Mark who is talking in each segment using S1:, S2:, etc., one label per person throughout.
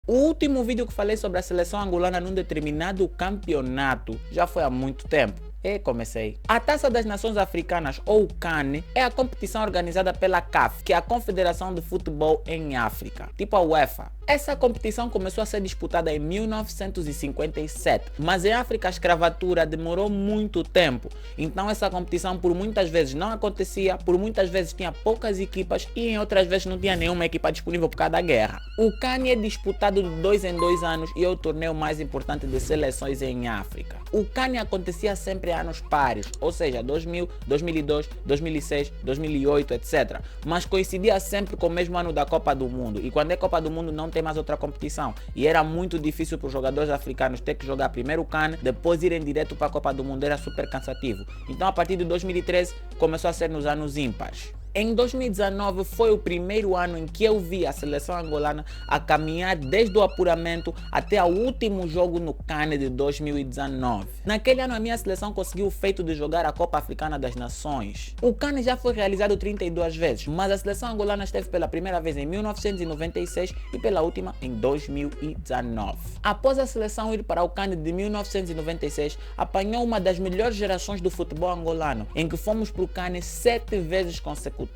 S1: O último vídeo que falei sobre a seleção angolana num determinado campeonato já foi há muito tempo. E comecei. A Taça das Nações Africanas, ou CAN, é a competição organizada pela CAF, que é a Confederação de Futebol em África, tipo a UEFA. Essa competição começou a ser disputada em 1957, mas em África a escravatura demorou muito tempo. Então essa competição por muitas vezes não acontecia, por muitas vezes tinha poucas equipas e em outras vezes não tinha nenhuma equipa disponível por causa da guerra. O CAN é disputado de 2 em 2 anos e é o torneio mais importante de seleções em África. O CAN acontecia sempre em anos pares, ou seja, 2000, 2002, 2006, 2008, etc. Mas coincidia sempre com o mesmo ano da Copa do Mundo. E quando é Copa do Mundo não tem mais outra competição. E era muito difícil para os jogadores africanos ter que jogar primeiro o CAN, depois irem direto para a Copa do Mundo. Era super cansativo. Então a partir de 2013 começou a ser nos anos ímpares. Em 2019 foi o primeiro ano em que eu vi a seleção angolana a caminhar desde o apuramento até ao último jogo no CAN de 2019. Naquele ano a minha seleção conseguiu o feito de jogar a Copa Africana das Nações. O CAN já foi realizado 32 vezes, mas a seleção angolana esteve pela primeira vez em 1996 e pela última em 2019. Após a seleção ir para o CAN de 1996, apanhou uma das melhores gerações do futebol angolano, em que fomos para o CAN 7 vezes consecutivas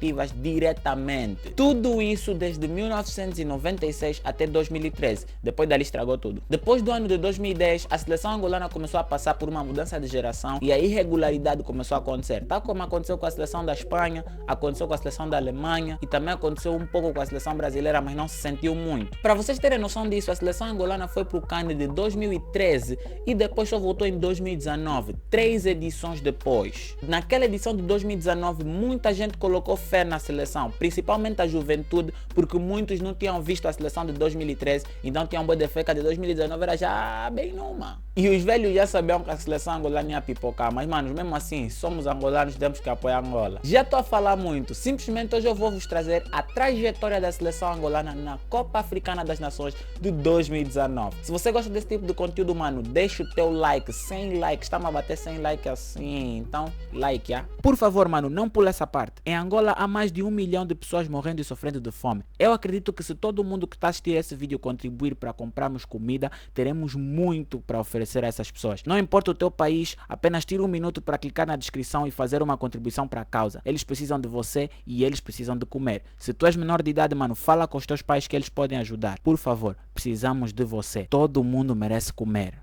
S1: diretamente. Tudo isso desde 1996 até 2013. Depois dali estragou tudo. Depois do ano de 2010, a seleção angolana começou a passar por uma mudança de geração e a irregularidade começou a acontecer. Tal como aconteceu com a seleção da Espanha, aconteceu com a seleção da Alemanha e também aconteceu um pouco com a seleção brasileira, mas não se sentiu muito. Para vocês terem noção disso, a seleção angolana foi para o CAN de 2013 e depois só voltou em 2019, 3 edições depois. Naquela edição de 2019, muita gente colocou fé na seleção, principalmente a juventude, porque muitos não tinham visto a seleção de 2013, então tinham boa de fé que a de 2019 era já bem numa. E os velhos já sabiam que a seleção angolana ia pipocar, mas manos, mesmo assim, somos angolanos, temos que apoiar Angola. Já estou a falar muito, simplesmente hoje eu vou vos trazer a trajetória da seleção angolana na Copa Africana das Nações de 2019. Se você gosta desse tipo de conteúdo, mano, deixa o teu like, 100 likes, estamos a bater 100 likes assim, então like, já. Por favor, mano, não pula essa parte. Em Angola há mais de 1 milhão de pessoas morrendo e sofrendo de fome. Eu acredito que se todo mundo que está assistindo esse vídeo contribuir para comprarmos comida, teremos muito para oferecer a essas pessoas. Não importa o teu país, apenas tira um minuto para clicar na descrição e fazer uma contribuição para a causa. Eles precisam de você e eles precisam de comer. Se tu és menor de idade, mano, fala com os teus pais que eles podem ajudar. Por favor, precisamos de você. Todo mundo merece comer.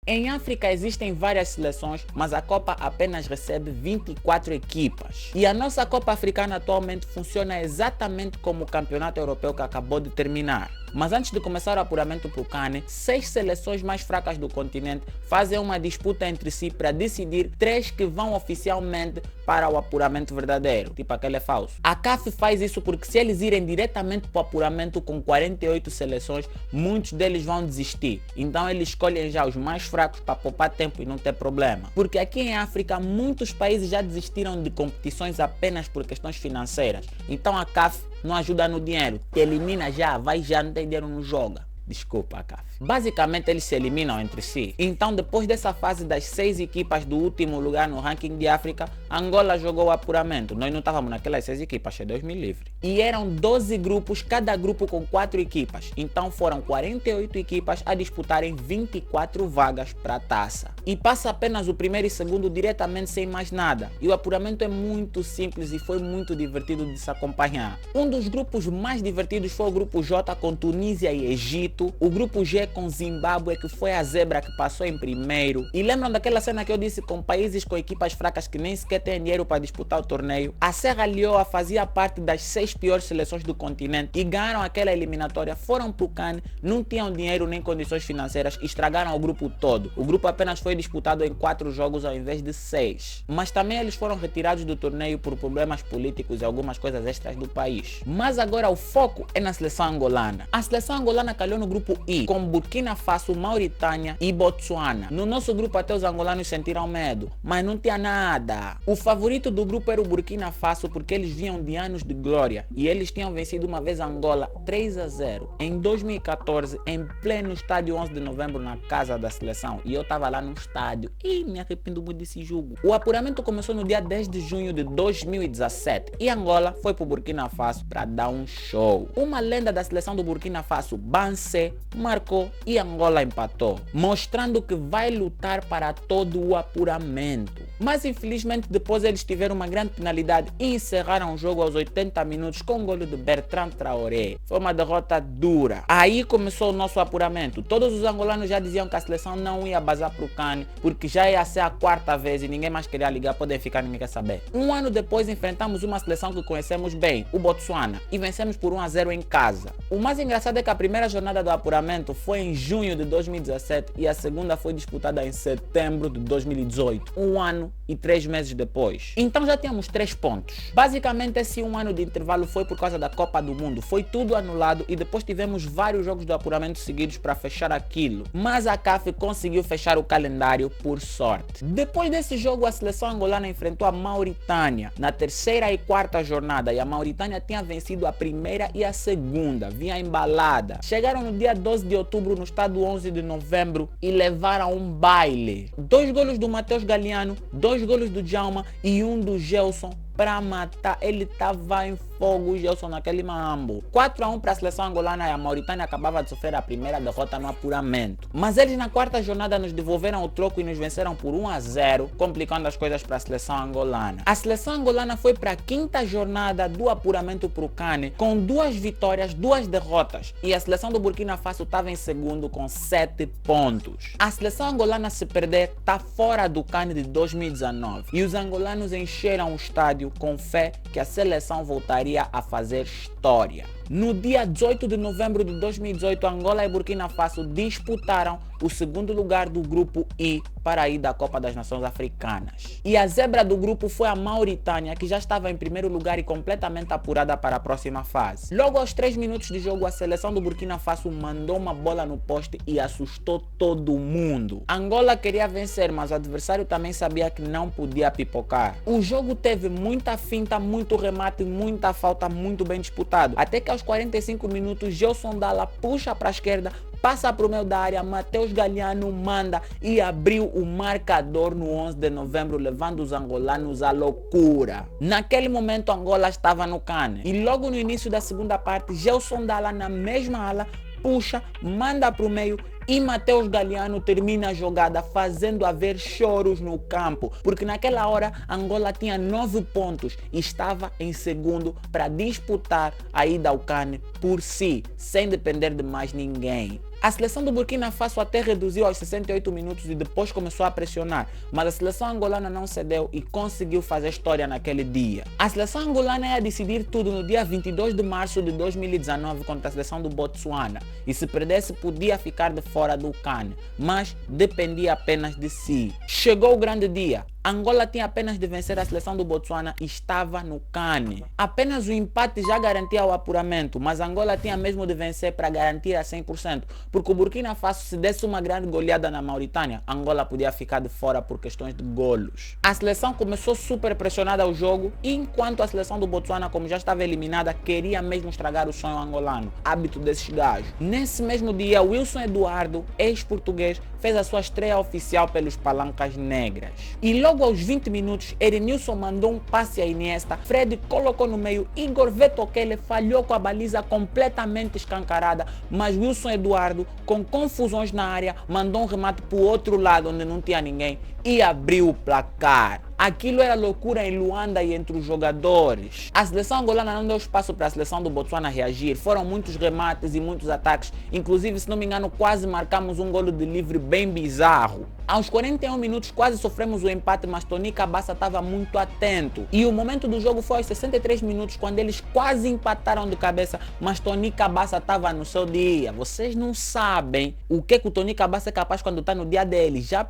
S1: Em África existem várias seleções, mas a Copa apenas recebe 24 equipas. E a nossa Copa Africana atualmente funciona exatamente como o Campeonato Europeu que acabou de terminar. Mas antes de começar o apuramento para o CAN, 6 seleções mais fracas do continente fazem uma disputa entre si para decidir 3 que vão oficialmente para o apuramento verdadeiro, tipo aquele é falso. A CAF faz isso porque se eles irem diretamente para o apuramento com 48 seleções, muitos deles vão desistir. Então eles escolhem já os mais fracos para poupar tempo e não ter problema. Porque aqui em África, muitos países já desistiram de competições apenas por questões financeiras. Então a CAF não ajuda no dinheiro, te elimina já, vai já, não tem dinheiro, não joga. Desculpa, CAF. Basicamente eles se eliminam entre si. Então depois dessa fase das 6 equipas do último lugar no ranking de África, Angola jogou o apuramento. Nós não estávamos naquelas 6 equipas, Deus me livre. E eram 12 grupos, cada grupo com 4 equipas. Então foram 48 equipas a disputarem 24 vagas para a taça. E passa apenas o primeiro e segundo diretamente sem mais nada. E o apuramento é muito simples e foi muito divertido de se acompanhar. Um dos grupos mais divertidos foi o grupo J com Tunísia e Egito. O grupo G com Zimbábue, que foi a zebra que passou em primeiro. E lembram daquela cena que eu disse com países com equipas fracas que nem sequer têm dinheiro para disputar o torneio? A Serra Leoa fazia parte das 6 piores seleções do continente e ganharam aquela eliminatória, foram pro CAN, não tinham dinheiro nem condições financeiras, estragaram o grupo todo. O grupo apenas foi disputado em 4 jogos ao invés de 6. Mas também eles foram retirados do torneio por problemas políticos e algumas coisas extras do país. Mas agora o foco é na seleção angolana. A seleção angolana calhou no grupo I, com Burkina Faso, Mauritânia e Botsuana. No nosso grupo até os angolanos sentiram medo, mas não tinha nada. O favorito do grupo era o Burkina Faso porque eles vinham de anos de glória e eles tinham vencido uma vez Angola 3-0 em 2014 em pleno estádio 11 de novembro na casa da seleção e eu estava lá no estádio e me arrependo muito desse jogo. O apuramento começou no dia 10 de junho de 2017 e Angola foi para o Burkina Faso para dar um show. Uma lenda da seleção do Burkina Faso, Bansi RDC marcou e Angola empatou, mostrando que vai lutar para todo o apuramento. Mas infelizmente depois eles tiveram uma grande penalidade e encerraram o jogo aos 80 minutos com o golo de Bertrand Traoré. Foi uma derrota dura. Aí começou o nosso apuramento. Todos os angolanos já diziam que a seleção não ia bazar para o CAN, porque já ia ser a quarta vez e ninguém mais queria ligar, podem ficar, ninguém quer saber. Um ano depois enfrentamos uma seleção que conhecemos bem, o Botsuana, e vencemos por 1-0 em casa. O mais engraçado é que a primeira jornada do apuramento foi em junho de 2017 e a segunda foi disputada em setembro de 2018, 1 ano e 3 meses depois. Então já tínhamos 3 pontos. Basicamente esse 1 ano de intervalo foi por causa da Copa do Mundo, foi tudo anulado e depois tivemos vários jogos do apuramento seguidos para fechar aquilo. Mas a CAF conseguiu fechar o calendário por sorte. Depois desse jogo a seleção angolana enfrentou a Mauritânia na terceira e quarta jornada e a Mauritânia tinha vencido a primeira e a segunda, vinha embalada. Chegaram no dia 12 de outubro no estado 11 de novembro e levaram um baile. 2 golos do Matheus Galeano, 2 golos do Djalma e 1 do Gelson para matar. Ele estava em fogo, o Gelson, naquele mambo. 4-1 para a seleção angolana e a Mauritânia acabava de sofrer a primeira derrota no apuramento. Mas eles na quarta jornada nos devolveram o troco e nos venceram por 1-0, complicando as coisas para a seleção angolana. A seleção angolana foi para a quinta jornada do apuramento para o CAN com 2 vitórias, 2 derrotas. E a seleção do Burkina Faso estava em segundo com 7 pontos. A seleção angolana, se perder, está fora do CAN de 2019. E os angolanos encheram o estádio com fé que a seleção voltaria a fazer história. No dia 18 de novembro de 2018, Angola e Burkina Faso disputaram o segundo lugar do grupo I para ir da Copa das Nações Africanas. E a zebra do grupo foi a Mauritânia, que já estava em primeiro lugar e completamente apurada para a próxima fase. Logo aos 3 minutos de jogo, a seleção do Burkina Faso mandou uma bola no poste e assustou todo mundo. Angola queria vencer, mas o adversário também sabia que não podia pipocar. O jogo teve muita finta, muito remate, muita falta, muito bem disputado. Até que aos 45 minutos, Gelson Dalla puxa para a esquerda, passa para o meio da área, Matheus Galeano manda e abriu o marcador no 11 de novembro, levando os angolanos à loucura. Naquele momento, Angola estava no CAN. E logo no início da segunda parte, Gelson Dalla na mesma ala, puxa, manda para o meio e Matheus Galeano termina a jogada fazendo haver choros no campo, porque naquela hora Angola tinha 9 pontos e estava em segundo para disputar a ida ao CAN por si, sem depender de mais ninguém. A seleção do Burkina Faso até reduziu aos 68 minutos e depois começou a pressionar, mas a seleção angolana não cedeu e conseguiu fazer história naquele dia. A seleção angolana ia decidir tudo no dia 22 de março de 2019 contra a seleção do Botsuana e se perdesse podia ficar de fora do CAN, mas dependia apenas de si. Chegou o grande dia. Angola tinha apenas de vencer a seleção do Botsuana e estava no CAN. Apenas o empate já garantia o apuramento, mas Angola tinha mesmo de vencer para garantir a 100%, porque o Burkina Faso, se desse uma grande goleada na Mauritânia, Angola podia ficar de fora por questões de golos. A seleção começou super pressionada ao jogo, enquanto a seleção do Botsuana, como já estava eliminada, queria mesmo estragar o sonho angolano, hábito desses gajos. Nesse mesmo dia, Wilson Eduardo, ex-português, fez a sua estreia oficial pelos Palancas Negras. E logo aos 20 minutos, Erenilson mandou um passe a Iniesta, Fred colocou no meio, Igor Vetokele falhou com a baliza completamente escancarada, mas Wilson Eduardo, com confusões na área, mandou um remate para o outro lado onde não tinha ninguém e abriu o placar. Aquilo era loucura em Luanda e entre os jogadores. A seleção angolana não deu espaço para a seleção do Botsuana reagir. Foram muitos remates e muitos ataques. Inclusive, se não me engano, quase marcamos um golo de livre bem bizarro. Aos 41 minutos quase sofremos o empate, mas Tony Cabaça estava muito atento. E o momento do jogo foi aos 63 minutos, quando eles quase empataram de cabeça, mas Tony Cabaça estava no seu dia. Vocês não sabem o que o Tony Cabaça é capaz quando está no dia dele. Já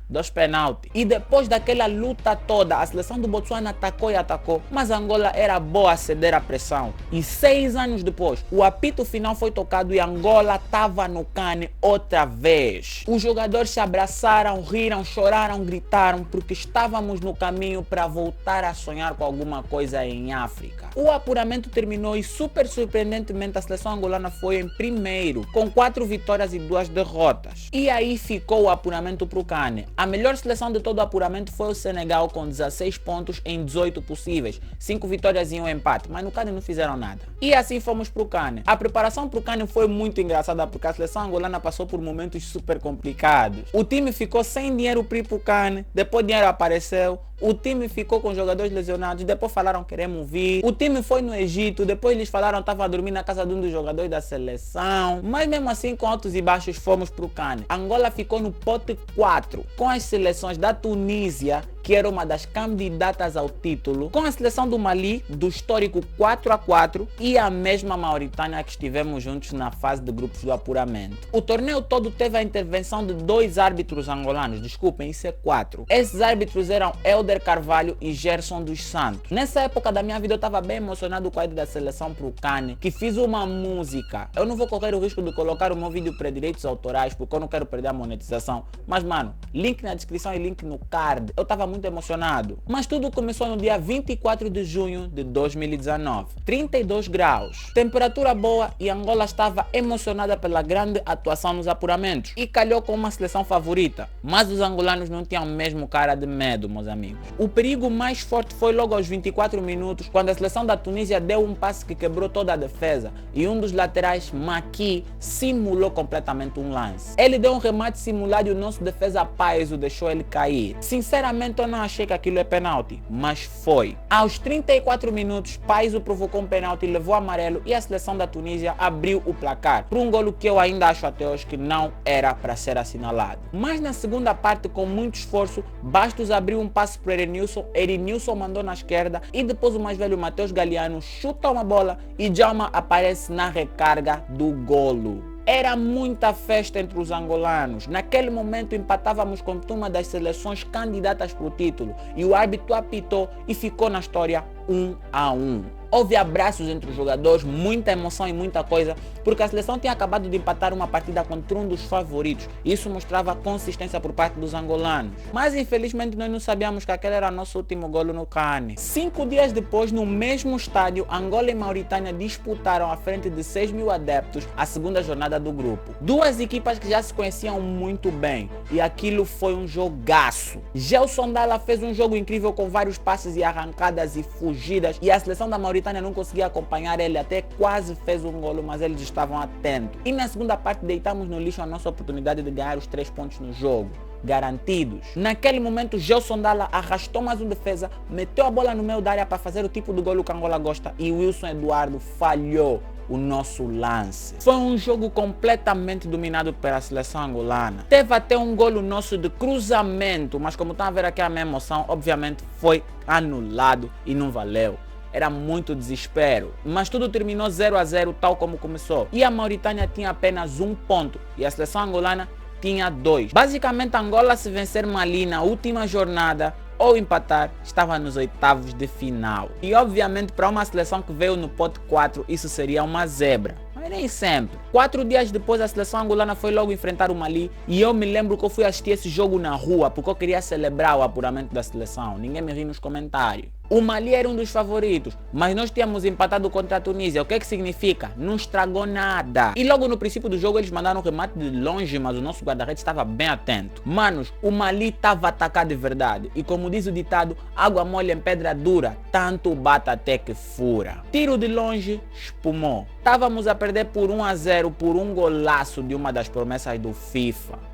S1: 2 penaltis. E depois daquela luta toda, a seleção do Botsuana atacou e atacou, mas Angola era boa a ceder à pressão. E 6 anos depois, o apito final foi tocado e Angola estava no CAN outra vez. Os jogadores se abraçaram, riram, choraram, gritaram, porque estávamos no caminho para voltar a sonhar com alguma coisa em África. O apuramento terminou e super surpreendentemente a seleção angolana foi em primeiro, com 4 vitórias e 2 derrotas. E aí ficou o apuramento apuramento para o CAN. A melhor seleção de todo o apuramento foi o Senegal com 16 pontos em 18 possíveis, 5 vitórias e um empate, mas no CAN não fizeram nada. E assim fomos para o CAN. A preparação para o CAN foi muito engraçada porque a seleção angolana passou por momentos super complicados. O time ficou sem dinheiro para ir para o CAN, depois o dinheiro apareceu. O time ficou com jogadores lesionados, depois falaram queremos vir. O time foi no Egito, depois eles falaram estava a dormir na casa de um dos jogadores da seleção. Mas mesmo assim, com altos e baixos, fomos pro CAN. Angola ficou no pote 4, com as seleções da Tunísia, que era uma das candidatas ao título, com a seleção do Mali, do histórico 4-4, e a mesma Mauritânia que estivemos juntos na fase de grupos do apuramento. O torneio todo teve a intervenção de 2 árbitros angolanos, desculpem, isso é 4. Esses árbitros eram Elder Carvalho e Gerson dos Santos. Nessa época da minha vida eu estava bem emocionado com a ida da seleção pro CAN, que fiz uma música. Eu não vou correr o risco de colocar o meu vídeo para direitos autorais, porque eu não quero perder a monetização. Mas mano, link na descrição e link no card. Eu estava muito emocionado. Mas tudo começou no dia 24 de junho de 2019. 32 graus. Temperatura boa e Angola estava emocionada pela grande atuação nos apuramentos. E calhou com uma seleção favorita. Mas os angolanos não tinham mesmo cara de medo, meus amigos. O perigo mais forte foi logo aos 24 minutos, quando a seleção da Tunísia deu um passe que quebrou toda a defesa. E um dos laterais, Maki, simulou completamente um lance. Ele deu um remate simulado e o nosso defesa Paiso deixou ele cair. Sinceramente eu não achei que aquilo é penalti, mas foi. Aos 34 minutos, Paiso provocou um penalti, levou amarelo e a seleção da Tunísia abriu o placar, por um golo que eu ainda acho até hoje que não era para ser assinalado. Mas na segunda parte, com muito esforço, Bastos abriu um passe para Erinilson mandou na esquerda e depois o mais velho Matheus Galeano chuta uma bola e Djalma aparece na recarga do golo. Era muita festa entre os angolanos. Naquele momento empatávamos com uma das seleções candidatas para o título e o árbitro apitou e ficou na história 1-1. Houve abraços entre os jogadores, muita emoção e muita coisa, porque a seleção tinha acabado de empatar uma partida contra um dos favoritos. Isso mostrava consistência por parte dos angolanos. Mas infelizmente nós não sabíamos que aquele era nosso último golo no CAN. 5 dias depois, no mesmo estádio, Angola e Mauritânia disputaram à frente de 6 mil adeptos a segunda jornada do grupo. Duas equipas que já se conheciam muito bem e aquilo foi um jogaço. Gelson Dalla fez um jogo incrível com vários passes e arrancadas e fugidas e a seleção da Mauritânia não conseguia acompanhar ele, até quase fez um golo, mas eles estavam atentos. E na segunda parte deitamos no lixo a nossa oportunidade de ganhar os 3 pontos no jogo, garantidos. Naquele momento, Gelson Dalla arrastou mais um defesa, meteu a bola no meio da área para fazer o tipo de golo que a Angola gosta e Wilson Eduardo falhou o nosso lance. Foi um jogo completamente dominado pela seleção angolana. Teve até um golo nosso de cruzamento, mas como estão a ver aqui a minha emoção, obviamente foi anulado e não valeu. Era muito desespero, mas tudo terminou 0-0 tal como começou. E a Mauritânia tinha apenas 1 ponto e a seleção angolana tinha 2. Basicamente, Angola, se vencer Mali na última jornada ou empatar, estava nos oitavos de final. E obviamente para uma seleção que veio no pote 4, isso seria uma zebra. Mas nem sempre. 4 dias depois a seleção angolana foi logo enfrentar o Mali e eu me lembro que eu fui assistir esse jogo na rua porque eu queria celebrar o apuramento da seleção. Ninguém me viu nos comentários. O Mali era um dos favoritos, mas nós tínhamos empatado contra a Tunísia. O que é que significa? Não estragou nada. E logo no princípio do jogo eles mandaram um remate de longe, mas o nosso guarda-redes estava bem atento. Manos, o Mali estava atacado de verdade. E como diz o ditado, água mole em pedra dura, tanto bate até que fura. Tiro de longe, espumou. Estávamos a perder por 1-0 por um golaço de uma das promessas do FIFA.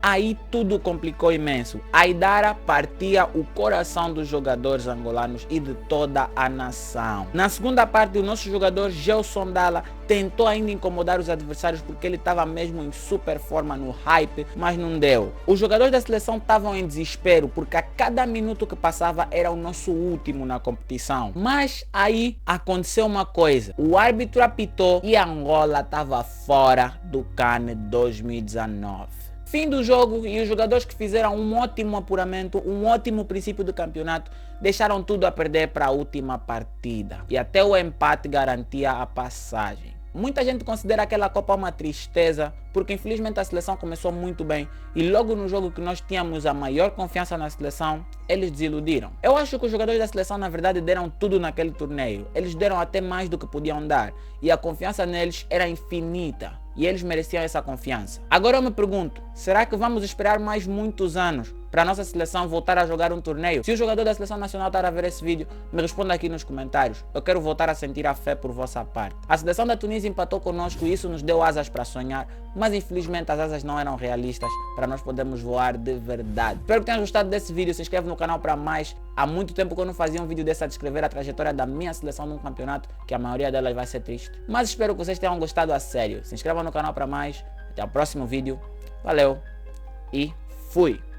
S1: Aí tudo complicou imenso. Aidara partia o coração dos jogadores angolanos e de toda a nação. Na segunda parte, o nosso jogador Gelson Dalla tentou ainda incomodar os adversários porque ele estava mesmo em super forma no hype, mas não deu. Os jogadores da seleção estavam em desespero porque a cada minuto que passava era o nosso último na competição. Mas aí aconteceu uma coisa. O árbitro apitou e Angola estava fora do CAN 2019. Fim do jogo e os jogadores que fizeram um ótimo apuramento, um ótimo princípio do campeonato, deixaram tudo a perder para a última partida. E até o empate garantia a passagem. muita gente considera aquela Copa uma tristeza, porque infelizmente a seleção começou muito bem e logo no jogo que nós tínhamos a maior confiança na seleção, eles desiludiram. Eu acho que os jogadores da seleção na verdade deram tudo naquele torneio. Eles deram até mais do que podiam dar e a confiança neles era infinita e eles mereciam essa confiança. Agora eu me pergunto, será que vamos esperar mais muitos anos para a nossa seleção voltar a jogar um torneio? Se o jogador da seleção nacional estar a ver esse vídeo, me responda aqui nos comentários. Eu quero voltar a sentir a fé por vossa parte. A seleção da Tunísia empatou conosco e isso nos deu asas para sonhar, mas infelizmente as asas não eram realistas para nós podermos voar de verdade. Espero que tenham gostado desse vídeo, se inscreve no canal para mais. Há muito tempo que eu não fazia um vídeo desse a descrever a trajetória da minha seleção num campeonato, que a maioria delas vai ser triste. Mas espero que vocês tenham gostado a sério. Se inscreva no canal para mais. Até o próximo vídeo. Valeu e fui!